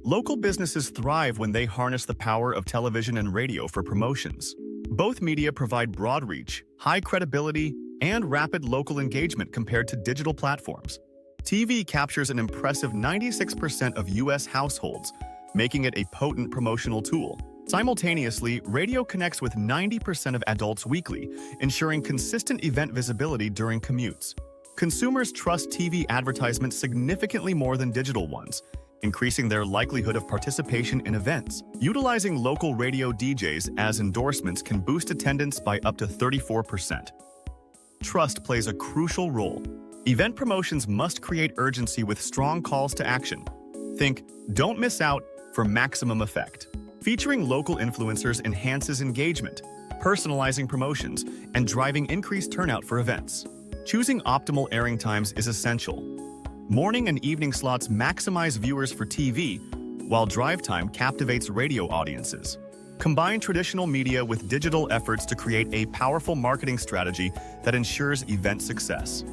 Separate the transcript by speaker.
Speaker 1: Local businesses thrive when they harness the power of television and radio for promotions. Both media provide broad reach, high credibility, and rapid local engagement compared to digital platforms. TV captures an impressive 96% of U.S. households, making it a potent promotional tool. Simultaneously, radio connects with 90% of adults weekly, ensuring consistent event visibility during commutes. Consumers trust TV advertisements significantly more than digital ones, increasing their likelihood of participation in events. Utilizing local radio DJs as endorsements can boost attendance by up to 34%. Trust plays a crucial role. Event promotions must create urgency with strong calls to action. Think, "Don't miss out" for maximum effect. Featuring local influencers enhances engagement, personalizing promotions, and driving increased turnout for events. Choosing optimal airing times is essential. Morning and evening slots maximize viewers for TV, while drive time captivates radio audiences. Combine traditional media with digital efforts to create a powerful marketing strategy that ensures event success.